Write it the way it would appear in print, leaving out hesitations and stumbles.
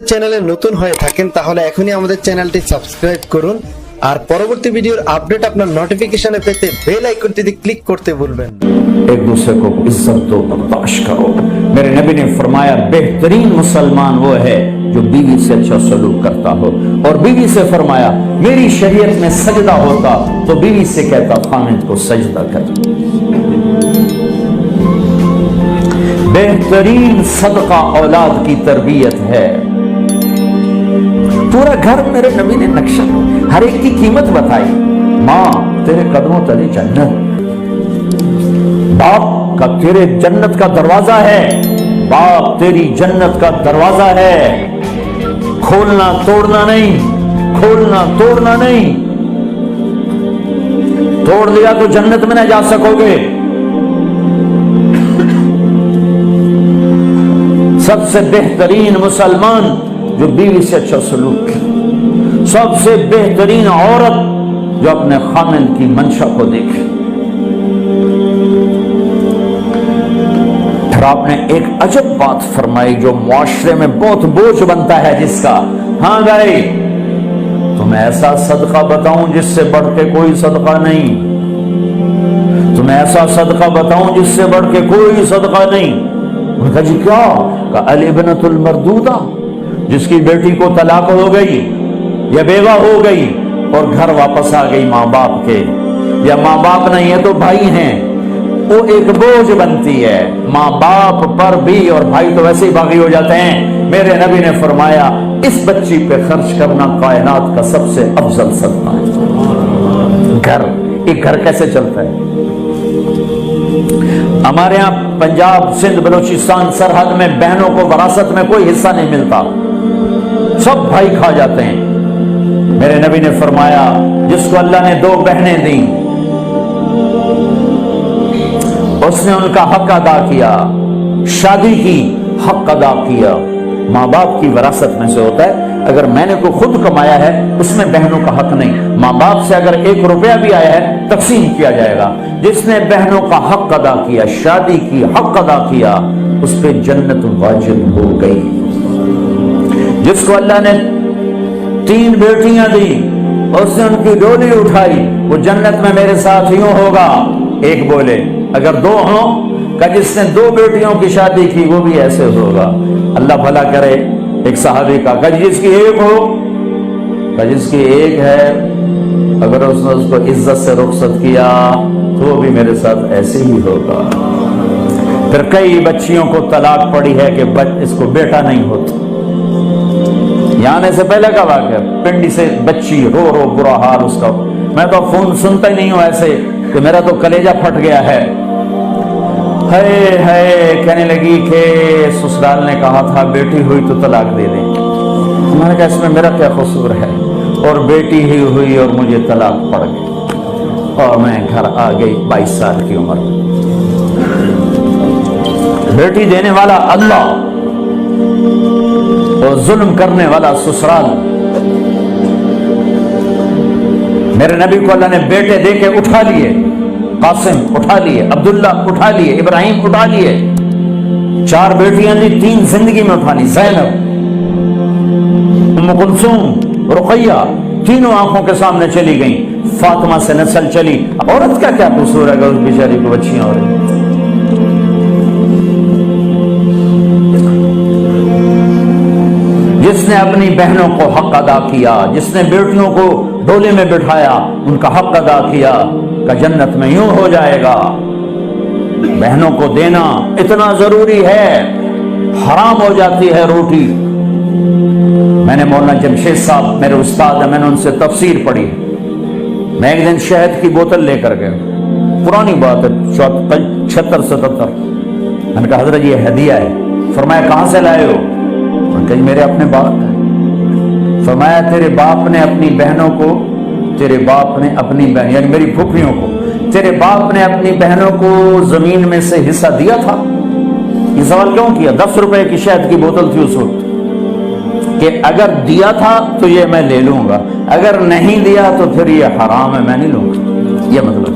চ্যানেলে নতুন হয়ে থাকেন তাহলে এখনই আমাদের চ্যানেলটি সাবস্ক্রাইব করুন আর পরবর্তী ভিডিওর আপডেট আপনার নোটিফিকেশনে পেতে বেল আইকনটিতে ক্লিক করতে ভুলবেন না। एक दूसरे को इज्जत दो, बर्दाश्त करो। मेरे नबी ने फरमाया बेहतरीन मुसलमान वो है जो बीवी से अच्छा सलूक करता हो, और बीवी से फरमाया मेरी शरीयत में सजदा होता तो बीवी से कहता खामिद को सजदा कर। बेहतरीन सदका औलाद की तरबियत है। पूरा घर मेरे नबी ने नक्शा, हर एक की कीमत बताई। माँ तेरे कदमों तले जन्नत, बाप का तेरे जन्नत का दरवाजा है, बाप तेरी जन्नत का दरवाजा है। खोलना तोड़ना नहीं, खोलना तोड़ना नहीं। तोड़ लिया तो जन्नत में न जा सकोगे। सबसे बेहतरीन मुसलमान जो बीवी से अच्छा सलूक करे, सबसे बेहतरीन औरत जो अपने खामिद की मंशा को देखे। फिर आपने एक अजब बात फरमाई जो मुआशरे में बहुत बोझ बनता है जिसका, हाँ भाई तुम ऐसा सदका बताऊं जिससे बढ़ के कोई सदका नहीं, तुम ऐसा सदका बताऊं जिससे बढ़ के कोई सदका नहीं। उनका जी क्या? का अलिबनतुल मरदूदा, जिसकी बेटी को तलाक हो गई या बेवा हो गई और घर वापस आ गई माँ बाप के, या माँ बाप नहीं है तो भाई हैं, वो एक बोझ बनती है माँ बाप पर भी, और भाई तो वैसे ही बागी हो जाते हैं। मेरे नबी ने फरमाया इस बच्ची पे खर्च करना कायनात का सबसे अफजल सदका है। घर, एक घर कैसे चलता है? हमारे यहाँ पंजाब सिंध बलूचिस्तान सरहद में बहनों को विरासत में कोई हिस्सा नहीं मिलता, सब भाई खा जाते हैं। मेरे नबी ने फरमाया जिसको अल्लाह ने दो बहनें दी उसने उनका हक अदा किया, शादी की हक अदा किया। माँ बाप की विरासत में से होता है, अगर मैंने को खुद कमाया है उसमें बहनों का हक नहीं। माँ बाप से अगर 1 रुपया भी आया है तकसीम किया जाएगा। जिसने बहनों का हक अदा किया, शादी की हक अदा किया, उस पे जन्नत वाजिब हो गई। जिसको अल्लाह ने 3 बेटियां दी और उसने उनकी डोली उठाई, वो जन्नत में मेरे साथ यूं होगा। एक बोले अगर 2 हों, का जिसने 2 बेटियों की शादी की वो भी ऐसे होगा। अल्लाह भला करे। एक सहाबी का जिसकी 1 हो, का जिसकी 1 है, अगर उसने उसको इज्जत से रुखसत किया तो वो भी मेरे साथ ऐसे ही होगा। फिर कई बच्चियों को तलाक पड़ी है कि इसको बेटा नहीं होता। यहाँ आने से पहले का वाक़या, पिंडी से बच्ची रो रो बुरा हाल उसका। मैं तो फोन सुनता ही नहीं हूँ ऐसे कि मेरा तो कलेजा फट गया है। कहने लगी कि ससुराल ने कहा था बेटी हुई तो तलाक दे दें। मैंने कहा इसमें मेरा क्या कसूर है, और बेटी ही हुई और मुझे तलाक पड़ गई और मैं घर आ गई 22 साल की उम्र में। बेटी देने वाला अल्लाह और जुल्म करने वाला ससुराल। मेरे नबी को अल्लाह ने बेटे दे के उठा लिए, कासिम उठा लिए, अब्दुल्ला उठा लिए, इब्राहिम उठा लिए। 4 बेटियां दी, 3 जिंदगी में उठा ली। ज़ैनब, उम्म कुलसूम, रुक़ैया, तीनों आंखों के सामने चली गईं। फातिमा से नस्ल चली। औरत का क्या कसूर है अगर उस बेचारी को बच्चियां हो रही? जिसने अपनी बहनों को हक अदा किया, जिसने बेटियों को डोले में बिठाया, उनका हक अदा किया, का जन्नत में यूं हो जाएगा। बहनों को देना इतना जरूरी है, हराम हो जाती है रोटी। मैंने मौलाना जमशेद साहब मेरे उस्ताद हैं, मैंने उनसे तफसीर पढ़ी। मैं एक दिन शहद की बोतल लेकर गया, पुरानी बात है 76-77। मैंने कहा हजरत ये हदिया है। फरमाया कहां से लाए हो? कहीं मेरे अपने बाप है। फरमाया तेरे बाप ने अपनी बहनों को, तेरे बाप ने अपनी बहन यानी मेरी फूफियों को, तेरे बाप ने अपनी बहनों को जमीन में से हिस्सा दिया था? ये सवाल क्यों किया? 10 रुपए की शहद की बोतल थी उस वक्त, कि अगर दिया था तो ये मैं ले लूंगा, अगर नहीं दिया तो फिर ये हराम है, मैं नहीं लूंगा। ये मतलब